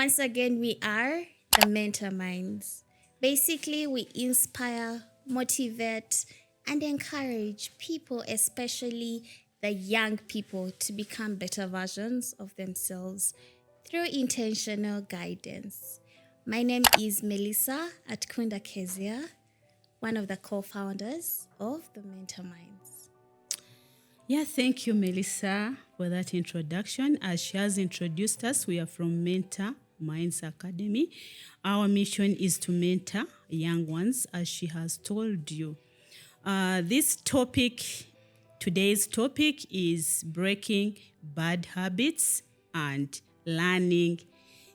Once again, we are the Mentor Minds. Basically, we inspire, motivate, and encourage people, especially the young people, to become better versions of themselves through intentional guidance. My name is Mellisa at Kunda Kezia, one of the co-founders of the Mentor Minds. Yeah, thank you, Mellisa, for that introduction. As she has introduced us, we are from Mentor Minds Academy. Our mission is to mentor young ones, as she has told you. Today's topic is breaking bad habits and learning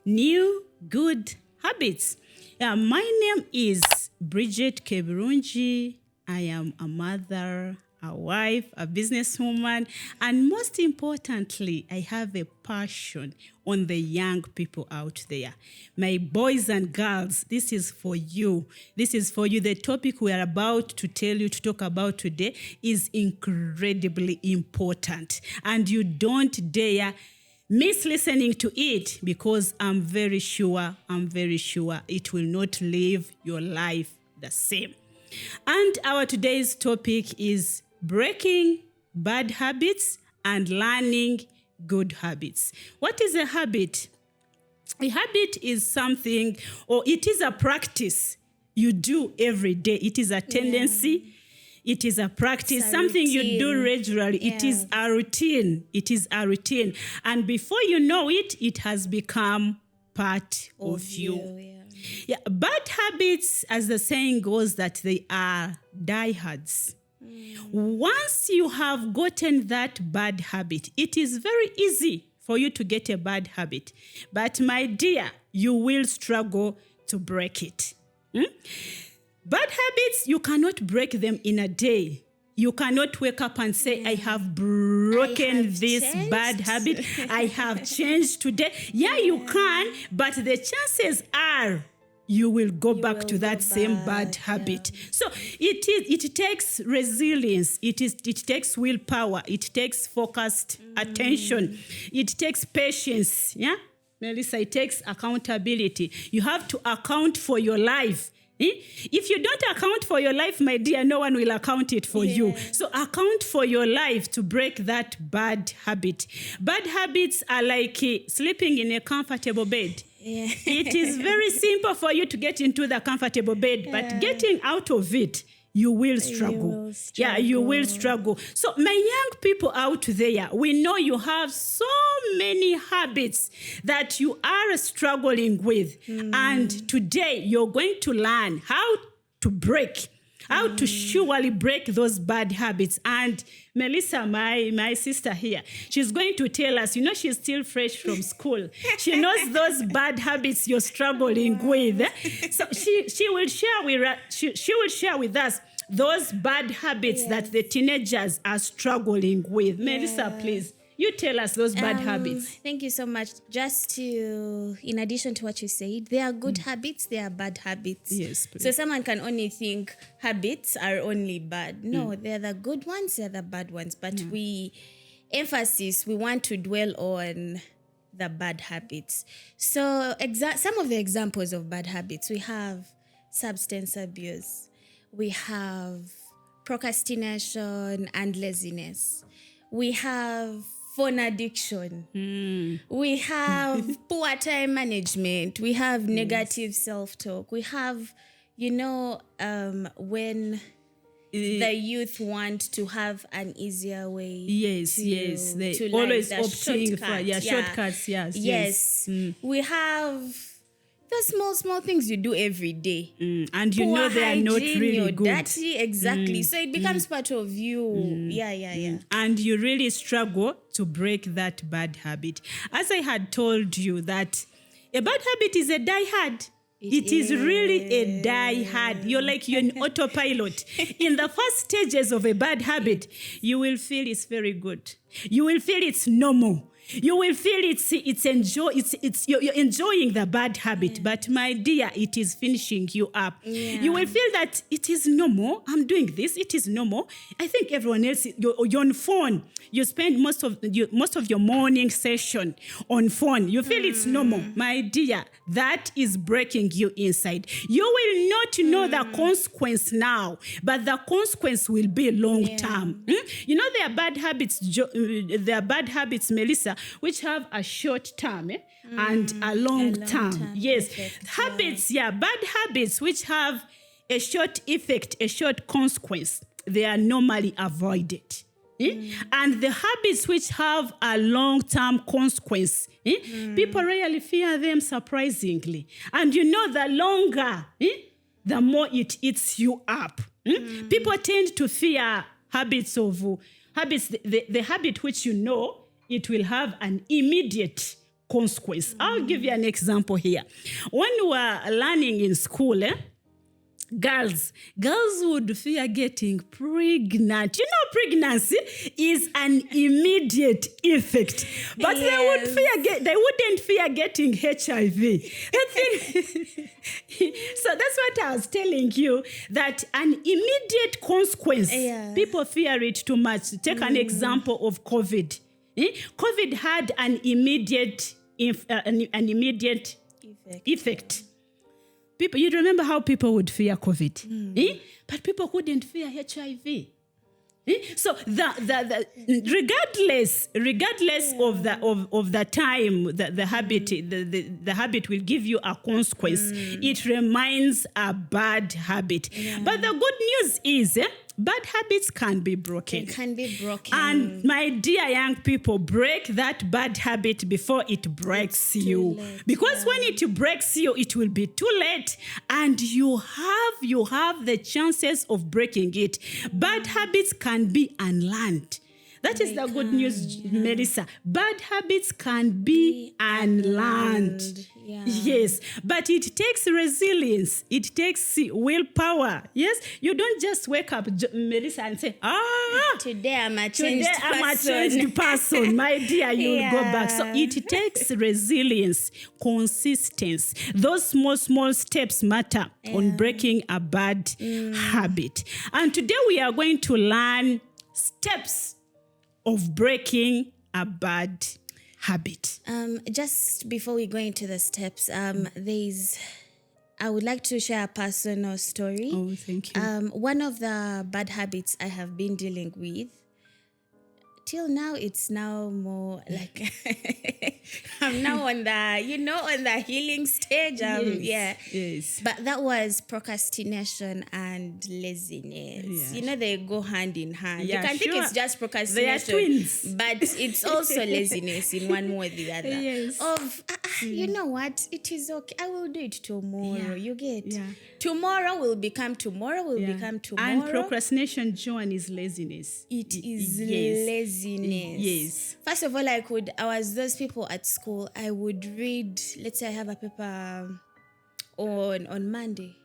new good habits. Yeah, my name is Bridget Kebrunji. I am a mother, a wife, a businesswoman, and most importantly, I have a passion on the young people out there. My boys and girls, this is for you. This is for you. The topic we are about to talk about today is incredibly important, and you don't dare miss listening to it, because I'm very sure it will not leave your life the same. And our today's topic is breaking bad habits and learning good habits. What is a habit? A habit is something, or it is a practice you do every day. It is a tendency. Yeah. It is a practice, something routine. You do regularly. Yeah. It is a routine. And before you know it, it has become part of you. Yeah. Bad habits, as the saying goes, that they are diehards. Once you have gotten that bad habit, it is very easy for you to get a bad habit. But my dear, you will struggle to break it. Bad habits, you cannot break them in a day. You cannot wake up and say, I have broken this bad habit. I have changed today. Yeah, you can, but the chances are you will go back to that same bad habit. Yeah. So it takes resilience. It takes willpower. It takes focused attention. It takes patience. Yeah, Mellisa, it takes accountability. You have to account for your life. If you don't account for your life, my dear, no one will account it for you. So account for your life to break that bad habit. Bad habits are like sleeping in a comfortable bed. Yeah. It is very simple for you to get into the comfortable bed, but getting out of it, you will struggle. Yeah, you will struggle. So my young people out there, we know you have so many habits that you are struggling with. And today you're going to learn how to surely break those bad habits. And Mellisa, my sister here, she's going to tell us, she's still fresh from school. She knows those bad habits you're struggling with. So she will share with us those bad habits that the teenagers are struggling with. Mellisa, please. You tell us those bad habits. Thank you so much. In addition to what you said, there are good habits, there are bad habits. Yes, please. So someone can only think habits are only bad. No, they're the good ones, they're the bad ones. But we want to dwell on the bad habits. So some of the examples of bad habits, we have substance abuse. We have procrastination and laziness. We have phone addiction. We have poor time management. We have negative self-talk. We have, when the youth want to have an easier way. Yes. They always opting for shortcuts. Yes. We have the small things you do every day. And you know they are not really good. Dirty, exactly. So it becomes part of you. Yeah. And you really struggle to break that bad habit. As I had told you that a bad habit is a diehard. It is really a die hard. You're an autopilot. In the first stages of a bad habit, you will feel it's very good. You will feel it's normal. You will feel you're enjoying the bad habit, but my dear, it is finishing you up. You will feel that it is normal. I'm doing this. It is normal. I think everyone else, you're on phone. You spend most of your morning session on phone. You feel it's normal. My dear, that is breaking you inside. You will not know the consequence now, but the consequence will be long term. You know, there are bad habits, Mellisa, which have a short term and a long term. Yes. Habits, bad habits which have a short effect, a short consequence, they are normally avoided. And the habits which have a long-term consequence, people really fear them, surprisingly. And you know, the longer, the more it eats you up. People tend to fear habits, the habit which you know, it will have an immediate consequence. I'll give you an example here. When we were learning in school, girls would fear getting pregnant. You know, pregnancy is an immediate effect, but they wouldn't fear getting HIV. So that's what I was telling you, that an immediate consequence, people fear it too much. Take an example of COVID. COVID had an immediate effect. People, you remember how people would fear COVID, but people couldn't fear HIV. So the regardless of the time, the habit will give you a consequence. It remains a bad habit. But the good news is, bad habits can be broken. It can be broken. And my dear young people, break that bad habit before it breaks you. Late, because when it breaks you, it will be too late. And you have the chances of breaking it. Bad habits can be unlearned. That is the good news, Mellisa. Bad habits can be unlearned. Yes, but it takes resilience. It takes willpower. Yes, you don't just wake up, Mellisa, and say, today I'm a changed person. My dear, you'll go back. So it takes resilience, consistency. Those small steps matter on breaking a bad habit. And today we are going to learn steps of breaking a bad habit. Just before we go into the steps, I would like to share a personal story. Oh, thank you. One of the bad habits I have been dealing with, till now, it's now more like I'm now on the healing stage. Yes. But that was procrastination and laziness. Yes. You know, they go hand in hand. Yeah, you can think it's just procrastination, they are twins. but it's also laziness in one way or the other. Yes. You know what? It is okay. I will do it tomorrow. Yeah. You get? Yeah. Tomorrow will become tomorrow. Become tomorrow. And procrastination, Joan, is laziness. It is laziness. Yes. First of all, I was those people at school. I would read, let's say I have a paper on Monday.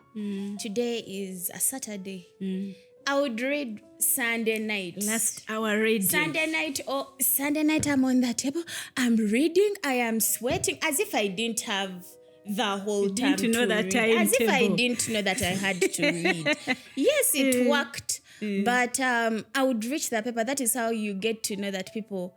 Today is a Saturday. I would read Sunday night. Last hour reading. Sunday night I'm on the table. I'm reading. I am sweating as if I didn't have the whole time to know that read. As if I timetable. didn't know that I had to read. Yes, it worked. But I would reach the paper. That is how you get to know that people...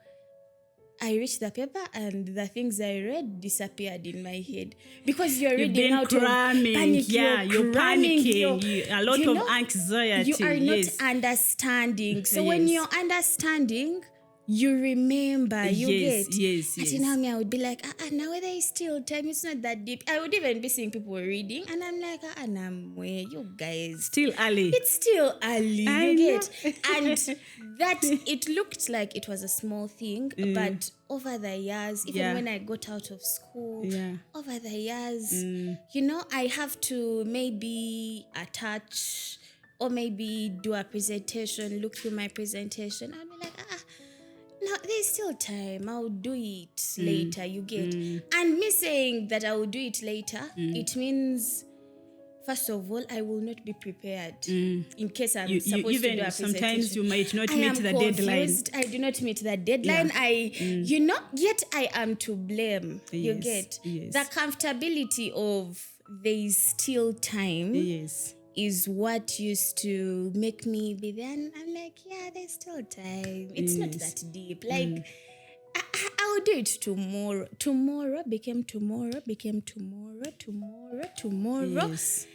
I reached the paper and the things I read disappeared in my head. Because you're reading out cramming. of panic. You're panicking. A lot of anxiety. You are not understanding. So when you're understanding, you remember, you get. Yes. Now I would be like, now whether it's still time, it's not that deep. I would even be seeing people reading, and I'm like, you guys. Still early. It's still early, you get. And that, it looked like it was a small thing, but over the years, even when I got out of school, over the years, I have to maybe attach or maybe do a presentation, look through my presentation, and be like, Now, there's still time. I'll do it later, you get. And me saying that I will do it later, it means, first of all, I will not be prepared in case I'm supposed to do a Even presentation. sometimes you might not I meet am the confused. deadline. I do not meet the deadline. Yet I am to blame. You Yes, get. yes. The comfortability of there is still time Yes. is what used to make me be there. And I'm like, yeah, there's still time. It's not that deep. Like, I'll do it tomorrow. Tomorrow became tomorrow, became tomorrow, tomorrow. Yes.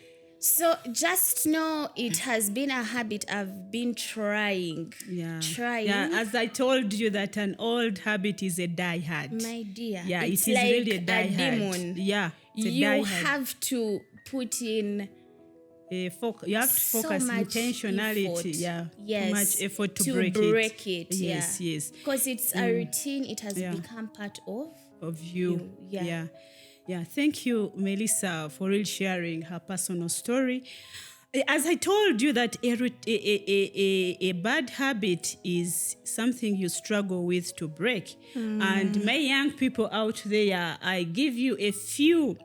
So just know it has been a habit I've been trying. Yeah. Yeah, as I told you that an old habit is a die hard. My dear. Yeah, it's it is like really a die hard. demon. Yeah, it's a You die hard. have to put in You have to so focus much intentionality. effort. Yeah, Yes, too much effort to break it. Yes, yeah. yes. Because it's a routine. It has become part Of you. Yeah. Yeah. Thank you, Mellisa, for really sharing her personal story. As I told you that a bad habit is something you struggle with to break. And my young people out there, I give you a few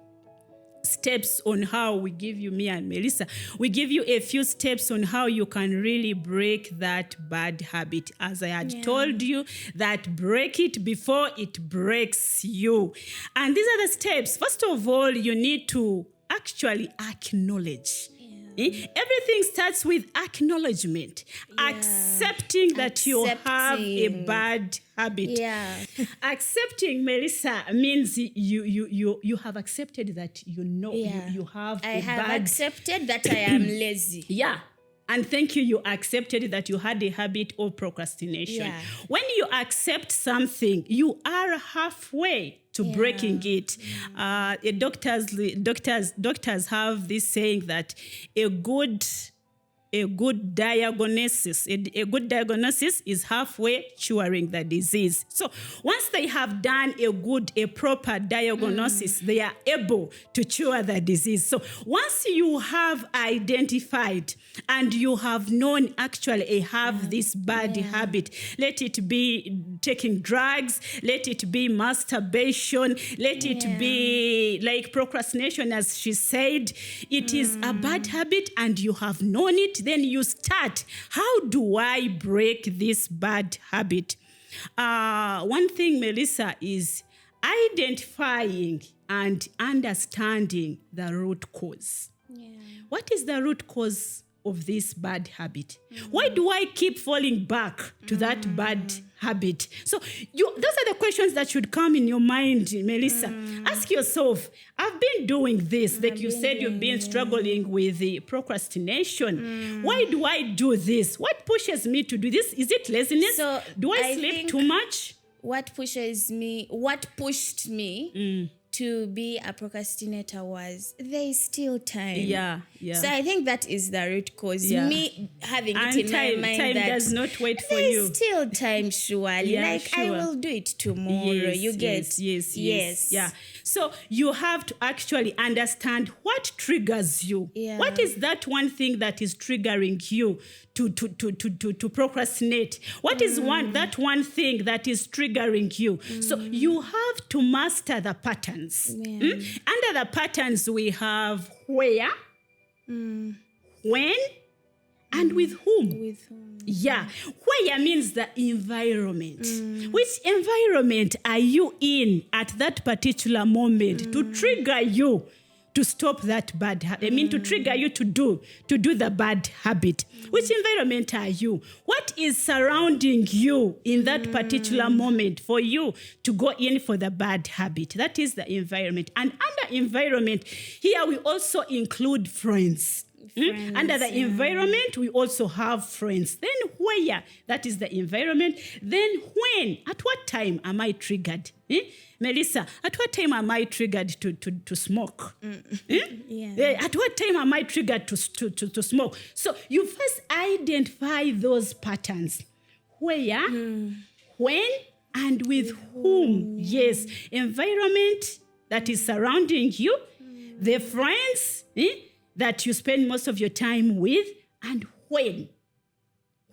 steps on how we give you, me and Mellisa, we give you a few steps on how you can really break that bad habit. As I had told you, that break it before it breaks you. And these are the steps. First of all, you need to actually acknowledge. Everything starts with acknowledgement, accepting that you have a bad habit. Yeah. Accepting, Mellisa, means you have accepted that you have I a have bad. accepted that I am lazy. Yeah. And thank you, you accepted that you had a habit of procrastination. Yeah. When you accept something, you are halfway to breaking it. Doctors have this saying that a good diagnosis is halfway curing the disease. So once they have done a proper diagnosis, they are able to cure the disease. So once you have identified and you have known actually I have this bad habit, let it be taking drugs, let it be masturbation, let it be like procrastination, as she said, it is a bad habit and you have known it. Then you start, how do I break this bad habit? One thing, Mellisa, is identifying and understanding the root cause. Yeah. What is the root cause of this bad habit? Why do I keep falling back to that bad habit? So those are the questions that should come in your mind, Mellisa. Ask yourself, I've been doing this. Like you said, you've been struggling with the procrastination. Why do I do this? What pushes me to do this? Is it laziness? So do I sleep too much? What pushed me to be a procrastinator was there is still time. Yeah. So I think that is the root cause. Yeah. Me having And it in my mind time that does not wait for there you. is still time, surely. Yeah, I sure. will do it tomorrow. You get? Yes. Yeah. So you have to actually understand what triggers you. Yeah. What is that one thing that is triggering you to procrastinate? What is that one thing that is triggering you? So you have to master the patterns. Yeah. Under the patterns we have where, when, and with whom. With whom? Yeah. Where means the environment. Which environment are you in at that particular moment to trigger you to stop that bad habit? I mean, to trigger you to do the bad habit. Which environment are you? What is surrounding you in that particular moment for you to go in for the bad habit? That is the environment. And under environment, here we also include friends. Under the environment, we also have friends. Then where? That is the environment. Then when? At what time am I triggered? Mellisa, at what time am I triggered to smoke? Yeah. At what time am I triggered to smoke? So you first identify those patterns. Where, when, and with whom. Yes, environment that is surrounding you, the friends that you spend most of your time with, and when.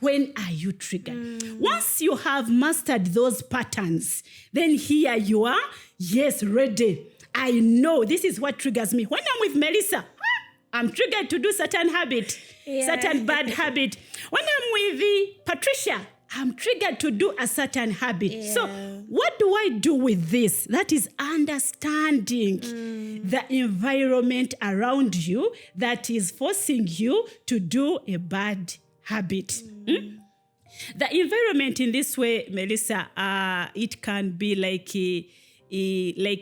When are you triggered? Once you have mastered those patterns, then here you are, yes, ready. I know this is what triggers me. When I'm with Mellisa, I'm triggered to do certain habit, certain bad habit. When I'm with Patricia, I'm triggered to do a certain habit. Yeah. So what do I do with this? That is understanding the environment around you that is forcing you to do a bad habit. The environment in this way, Mellisa, it can be like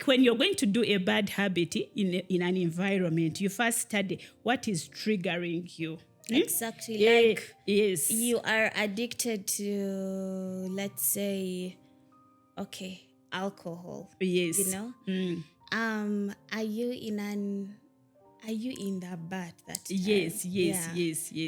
when you're going to do a bad habit in an environment, you first study what is triggering you. Exactly. Yeah, Like yes. you are addicted to, let's say, okay, alcohol. Yes. You know? Are you in that bath that time? Yes.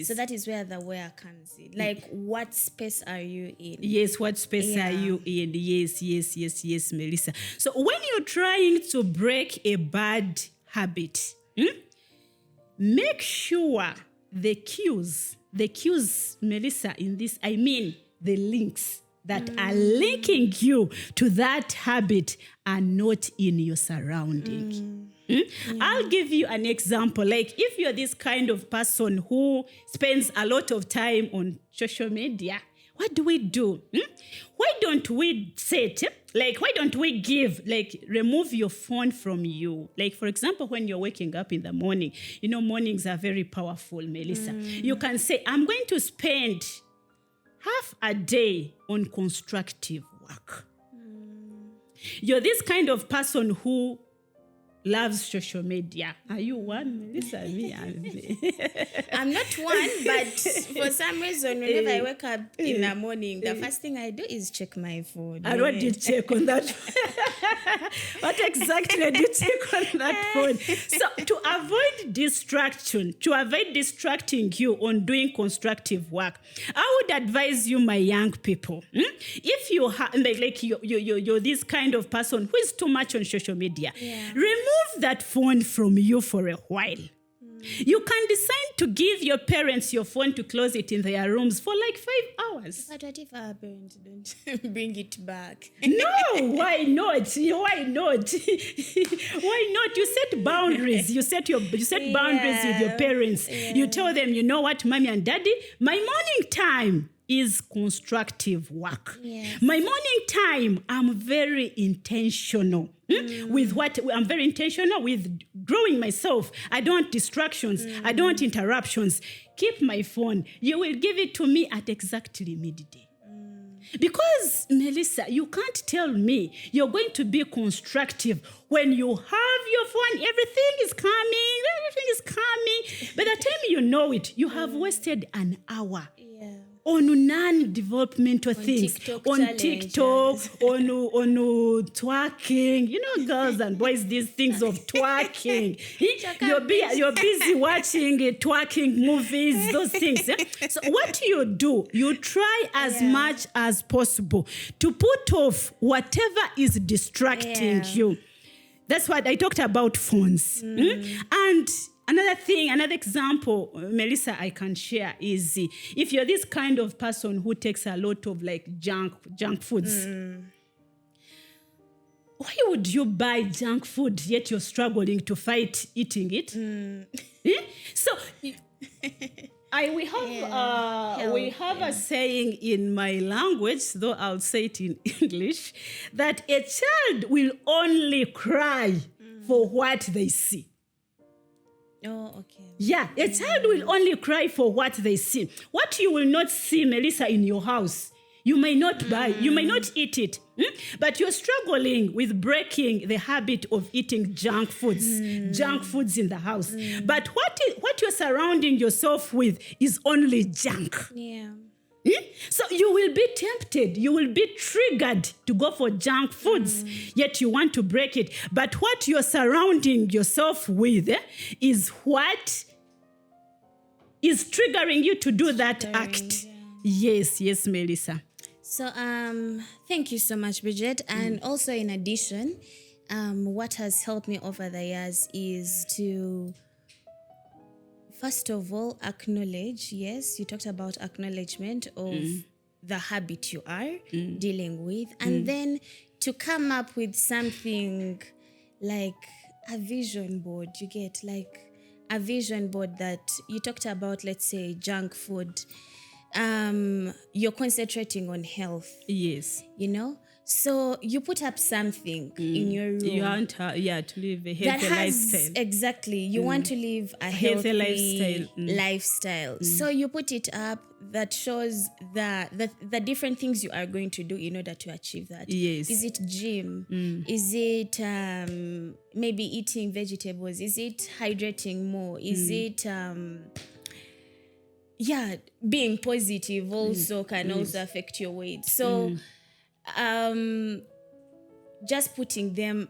So that is where the where comes in. Like, what space are you in? Yes, what space are you in? Yes, Mellisa. So when you're trying to break a bad habit, make sure the cues, Mellisa, in this, I mean the links that are linking you to that habit are not in your surrounding. I'll give you an example. Like if you're this kind of person who spends a lot of time on social media, what do? Why don't we why don't we remove your phone from you? Like, for example, when you're waking up in the morning, mornings are very powerful, Mellisa. You can say, I'm going to spend half a day on constructive work. You're this kind of person who loves social media. Are you one, Mellisa? I'm not one, but for some reason, whenever I wake up in the morning, the first thing I do is check my phone. And what do you check on that? What exactly do you check on that phone? So to avoid distracting you on doing constructive work, I would advise you, my young people, if you have you're this kind of person who is too much on social media, remove that phone from you for a while. You can decide to give your parents your phone to close it in their rooms for like 5 hours. But what if our parents don't bring it back? No, why not? Why not? Why not? You set boundaries. You set boundaries with your parents. You tell them, you know what, mommy and daddy, my morning time is constructive work. Yes. My morning time, I'm very intentional with I'm very intentional with growing myself. I don't want distractions. I don't want interruptions. Keep my phone. You will give it to me at exactly midday. Because, Mellisa, you can't tell me you're going to be constructive when you have your phone, everything is coming. By the time you know it, you have wasted an hour. On non-developmental things, TikTok on TikTok, on twerking. Girls and boys, these things of twerking. You're busy watching twerking movies, those things. So what do, you try as much as possible to put off whatever is distracting you. That's what I talked about, phones. And another example, Mellisa, I can share is if you're this kind of person who takes a lot of junk foods, why would you buy junk food yet you're struggling to fight eating it? So we have a saying in my language, though I'll say it in English, that a child will only cry for what they see. Oh, okay. Yeah, a child will only cry for what they see. What you will not see, Mellisa, in your house, you may not buy, you may not eat it, but you're struggling with breaking the habit of eating junk foods in the house. But what you're surrounding yourself with is only junk. Yeah. So you will be tempted, you will be triggered to go for junk foods, yet you want to break it. But what you're surrounding yourself with is what is triggering you to do that act. Yeah. Yes, Mellisa. So thank you so much, Bridget. And also in addition, what has helped me over the years is to First of all, acknowledge. Yes, you talked about acknowledgement of the habit you are dealing with, and then to come up with something like a vision board. You get like a vision board that you talked about, let's say junk food. You're concentrating on health, Yes. so you put up something in your room. You want to live a healthy lifestyle. Exactly, you want to live a healthy healthy lifestyle. lifestyle. So you put it up that shows the different things you are going to do in order to achieve that. Yes. Is it gym? Is it maybe eating vegetables? Is it hydrating more? Is it being positive also can also affect your weight. So just putting them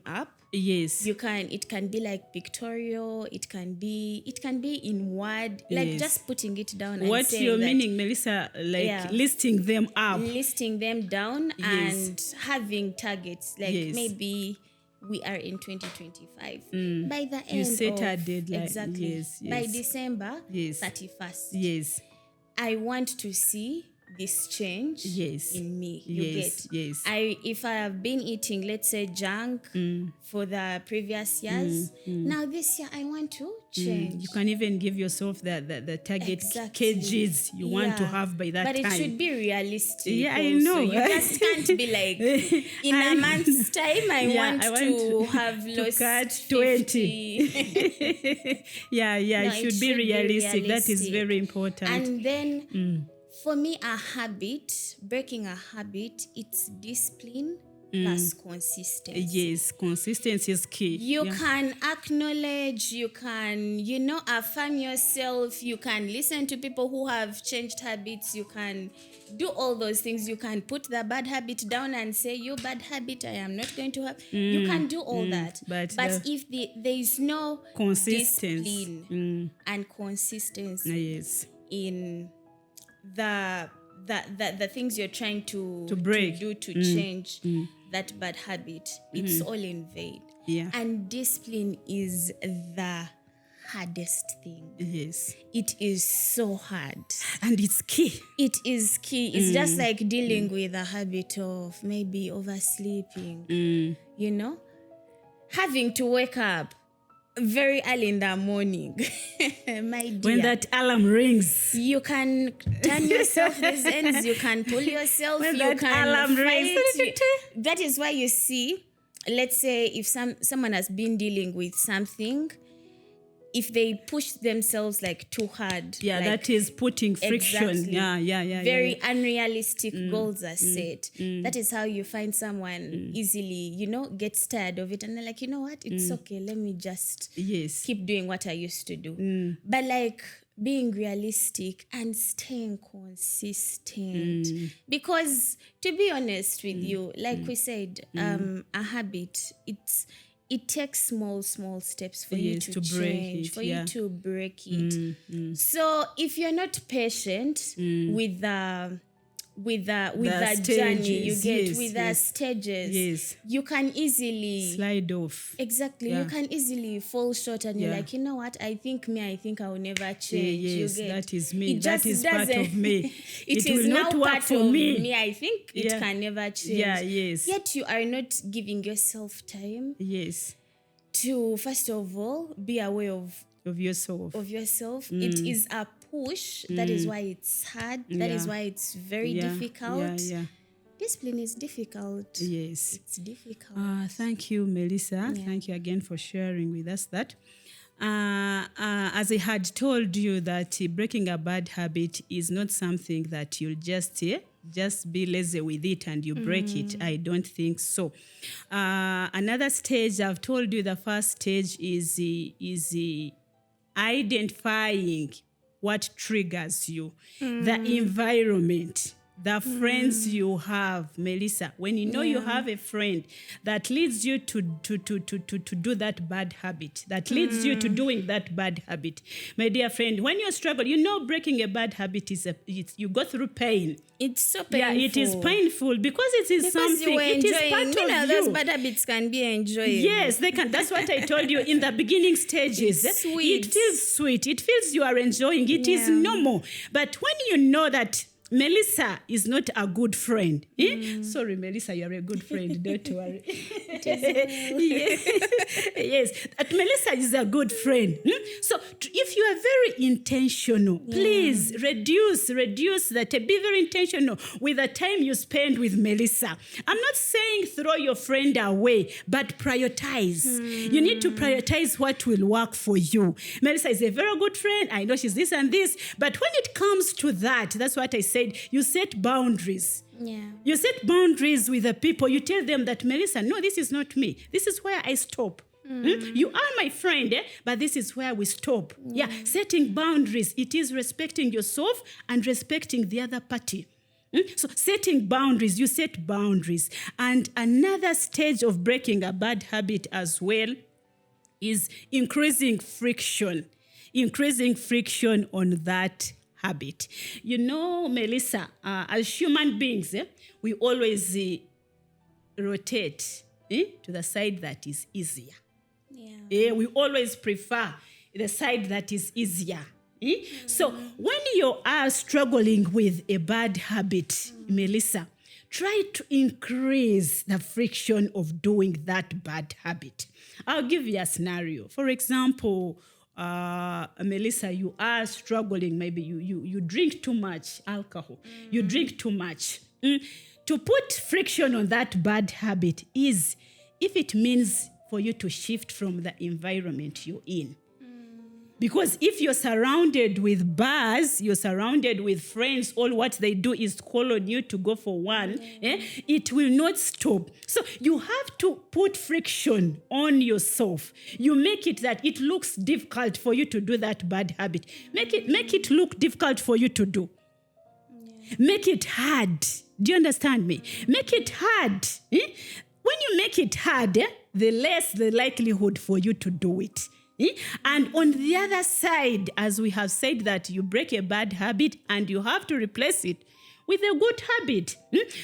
up. Yes. It can be like pictorial, it can be in word, like just putting it down. What and you're that, meaning, Mellisa, listing them up. listing them down. Yes. And having targets, like Yes. maybe we are in 2025. By the end You set of a deadline. exactly Yes. by December 31st, Yes. I want to see this change Yes. in me. Yes. Yes. If I have been eating, let's say, junk for the previous years, now this year I want to change. You can even give yourself the target Exactly. kgs you want to have by that time. But it should be realistic. Yeah, I also. know. You just can't be like, in a month's time, I want to have lost cut 20. Yeah, No, it should be realistic. That is very important. And then for me, breaking a habit, it's discipline plus consistency. Yes, consistency is key. You can acknowledge, you can, affirm yourself, you can listen to people who have changed habits, you can do all those things. You can put the bad habit down and say, you bad habit, I am not going to have. You can do all that. But if there is no discipline and consistency yes. in the things you're trying to break, to change that bad habit, it's all in vain. Yeah. And discipline is the hardest thing. Yes. It is so hard. And it's key. It is key. It's just like dealing with a habit of maybe oversleeping, having to wake up very early in the morning. My dear, when that alarm rings, you can turn yourself these ends, you can pull yourself, when you that can alarm fight. rings. That is why you see, let's say if someone has been dealing with something, if they push themselves like too hard, that is putting friction. Exactly. Yeah. Very unrealistic goals are set. That is how you find someone easily, gets tired of it, and they're like, you know what, it's okay, let me just keep doing what I used to do. But like being realistic and staying consistent, because to be honest with you, like we said, a habit, it takes small steps for you to change, you to break it. So if you're not patient with the journey you get, with the stages, you can easily slide off. Exactly. You can easily fall short, and you're like, you know what, I think I'll never change. That is me. That is part of me. It will is not now work part for of me. I think it can never change. Yet you are not giving yourself time to, first of all, be aware of yourself. It is a push. That is why it's hard. That is why it's very difficult. Discipline is difficult. Yes. It's difficult. Thank you, Mellisa. Thank you again for sharing with us that. As I had told you that breaking a bad habit is not something that you'll just be lazy with it and you break it. I don't think so. Another stage, I've told you the first stage is identifying what triggers you, the environment the friends you have, Mellisa. When you know you have a friend that leads you to do that bad habit, that leads you to doing that bad habit, my dear friend, when you struggle, you know breaking a bad habit you go through pain. It's so painful. Yeah, it is painful because it is something. You were it is enjoying, part of you. Those bad habits can be enjoyable. Yes, they can. That's what I told you in the beginning stages. It's sweet. It feels sweet. It feels you are enjoying. It is normal. But when you know that Mellisa is not a good friend. Sorry, Mellisa, you're a good friend. Don't worry. Yes, that Mellisa is a good friend. So if you are very intentional, please reduce that. Be very intentional with the time you spend with Mellisa. I'm not saying throw your friend away, but prioritize. You need to prioritize what will work for you. Mellisa is a very good friend. I know she's this and this, but when it comes to that, that's what I said. You set boundaries. Yeah. You set boundaries with the people. You tell them that, Mellisa, no, this is not me. This is where I stop. You are my friend, but this is where we stop. Yeah, setting boundaries. It is respecting yourself and respecting the other party. So setting boundaries, you set boundaries. And another stage of breaking a bad habit as well is increasing friction on that habit. You know, Mellisa, as human beings, we always rotate to the side that is easier. We always prefer the side that is easier. So when you are struggling with a bad habit, Mellisa, try to increase the friction of doing that bad habit. I'll give you a scenario. For example, Mellisa, you are struggling. Maybe you drink too much alcohol. You drink too much. To put friction on that bad habit is if it means for you to shift from the environment you're in. Because if you're surrounded with bars, you're surrounded with friends, all what they do is call on you to go for one, it will not stop. So you have to put friction on yourself. You make it that it looks difficult for you to do that bad habit. Make it look difficult for you to do. Make it hard. Do you understand me? Make it hard. When you make it hard, the less the likelihood for you to do it. And on the other side, as we have said that you break a bad habit and you have to replace it with a good habit.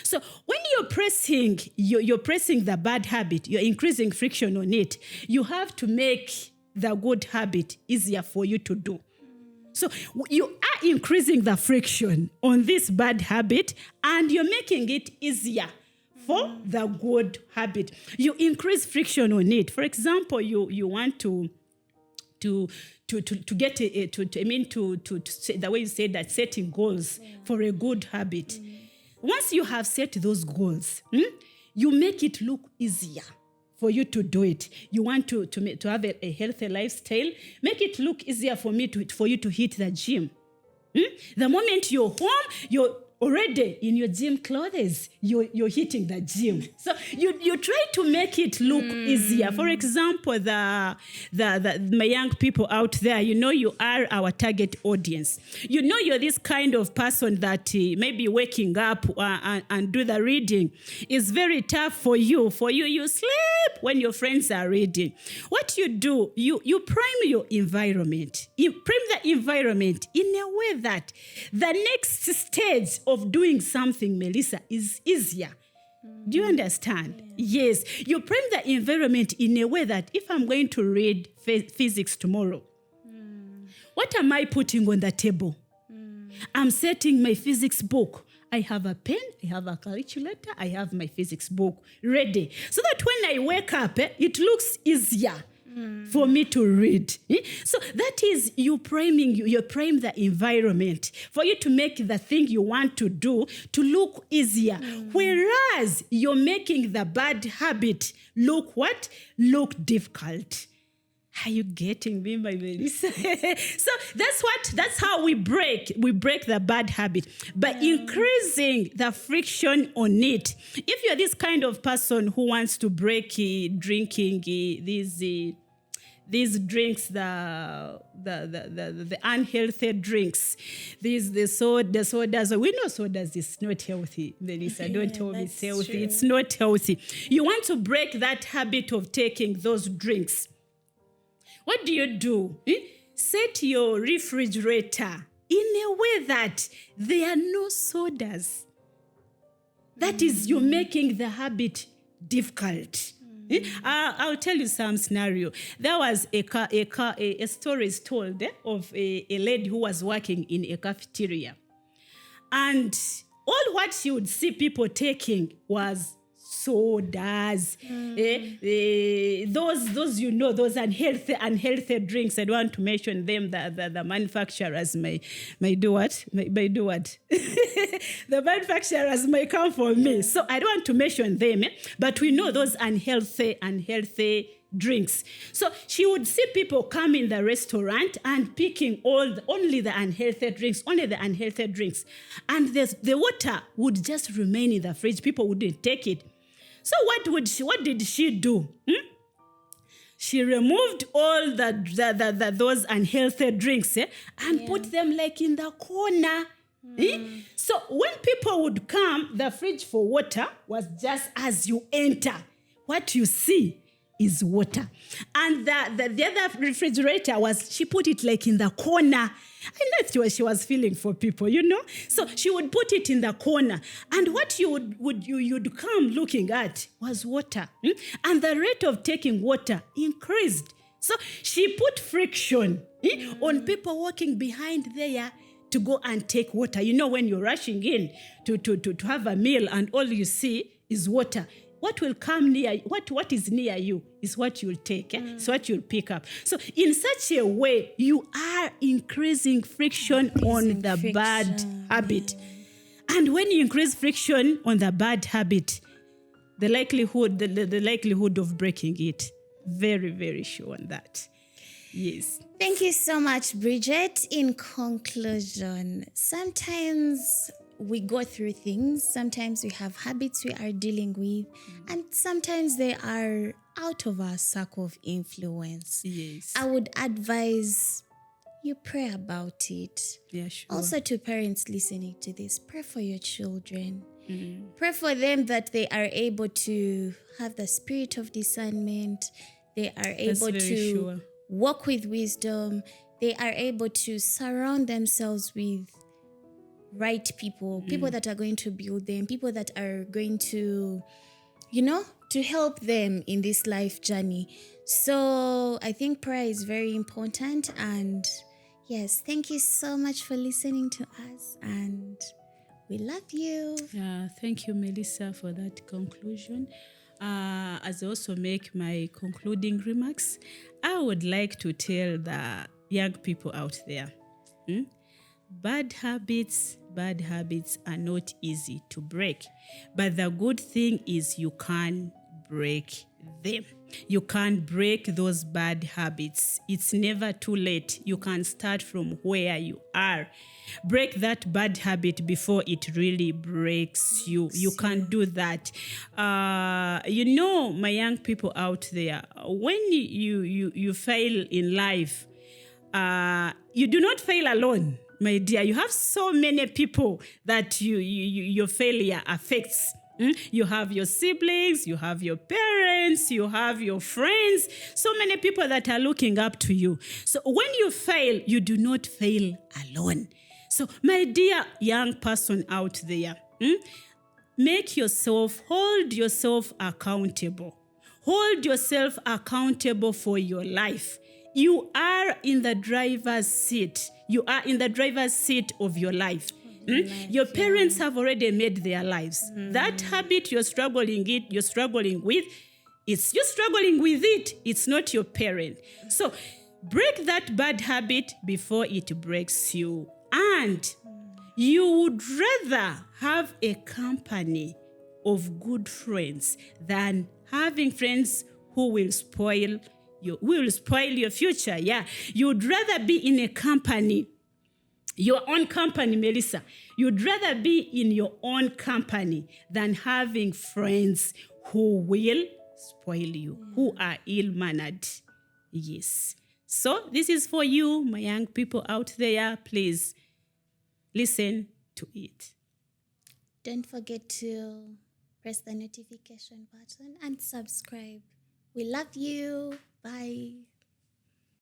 So when you're pressing the bad habit, you're increasing friction on it. You have to make the good habit easier for you to do. So you are increasing the friction on this bad habit and you're making it easier for the good habit. You increase friction on it. For example, you want to get the way you said that, setting goals for a good habit. Once you have set those goals, you make it look easier for you to do it. You want to have a healthy lifestyle, make it look easier for you to hit the gym. The moment you're home, you're already in your gym clothes, you're hitting the gym. So you try to make it look easier. For example, my young people out there, you are our target audience. You're this kind of person that maybe waking up and do the reading is very tough for you. You sleep when your friends are reading. What you do, you prime your environment. You prime the environment in a way that the next stage of doing something, Mellisa, is easier. Do you understand? Yes. You prime the environment in a way that if I'm going to read physics tomorrow, what am I putting on the table? I'm setting my physics book. I have a pen, I have a calculator, I have my physics book ready. So that when I wake up, it looks easier for me to read. So that is you prime the environment for you to make the thing you want to do to look easier. Whereas you're making the bad habit look what? Look difficult. Are you getting me, my Mellisa? So that's how we break the bad habit by increasing the friction on it. If you're this kind of person who wants to break drinking these drinks, the unhealthy drinks, the sodas. We know sodas is not healthy, Mellisa. Don't tell me it's healthy. True. It's not healthy. You want to break that habit of taking those drinks. What do? Set your refrigerator in a way that there are no sodas. That is, you're making the habit difficult. I'll tell you some scenario. There was a story is told of a lady who was working in a cafeteria. And all what she would see people taking was sodas, those those unhealthy drinks. I don't want to mention them. The manufacturers may do what? May do what? The manufacturers may come for me, so I don't want to mention them. But we know those unhealthy drinks. So she would see people come in the restaurant and picking only the unhealthy drinks, and the water would just remain in the fridge. People wouldn't take it. So what did she do? She removed all those unhealthy drinks and put them like in the corner. So when people would come, the fridge for water was just as you enter. What you see is water. And the other refrigerator she put it like in the corner. And that's what she was feeling for people, So she would put it in the corner. And what you'd come looking at was water. And the rate of taking water increased. So she put friction on people walking behind there to go and take water. When you're rushing in to have a meal and all you see is water, what will come near, what is near you is what you'll take. It's what you'll pick up. So in such a way, you are increasing friction on the bad habit. And when you increase friction on the bad habit, the likelihood of breaking it, very, very sure on that. Yes. Thank you so much, Bridget. In conclusion, sometimes we go through things. Sometimes we have habits we are dealing with, and sometimes they are out of our circle of influence. Yes. I would advise you pray about it. Yeah, sure. Also, to parents listening to this, pray for your children. Pray for them that they are able to have the spirit of discernment. They are able to walk with wisdom. They are able to surround themselves with right people, people that are going to build them, people that are going to, to help them in this life journey. So I think prayer is very important. And yes, thank you so much for listening to us. And we love you. Thank you, Mellisa, for that conclusion. As I also make my concluding remarks, I would like to tell the young people out there, bad habits are not easy to break. But the good thing is you can break them. You can break those bad habits. It's never too late. You can start from where you are. Break that bad habit before it really breaks you. You can do that. My young people out there, when you fail in life, you do not fail alone. My dear, you have so many people that your failure affects. You have your siblings, you have your parents, you have your friends, so many people that are looking up to you. So when you fail, you do not fail alone. So my dear young person out there, hold yourself accountable. Hold yourself accountable for your life. You are in the driver's seat. You are in the driver's seat of your life. Your parents have already made their lives. That habit you're struggling with, you're struggling with it. It's not your parent. So break that bad habit before it breaks you. And you would rather have a company of good friends than having friends who will spoil your future. Yeah, you'd rather be in a company, your own company, Mellisa. You'd rather be in your own company than having friends who will spoil you, who are ill-mannered. Yes. So this is for you, my young people out there. Please listen to it. Don't forget to press the notification button and subscribe. We love you. Bye.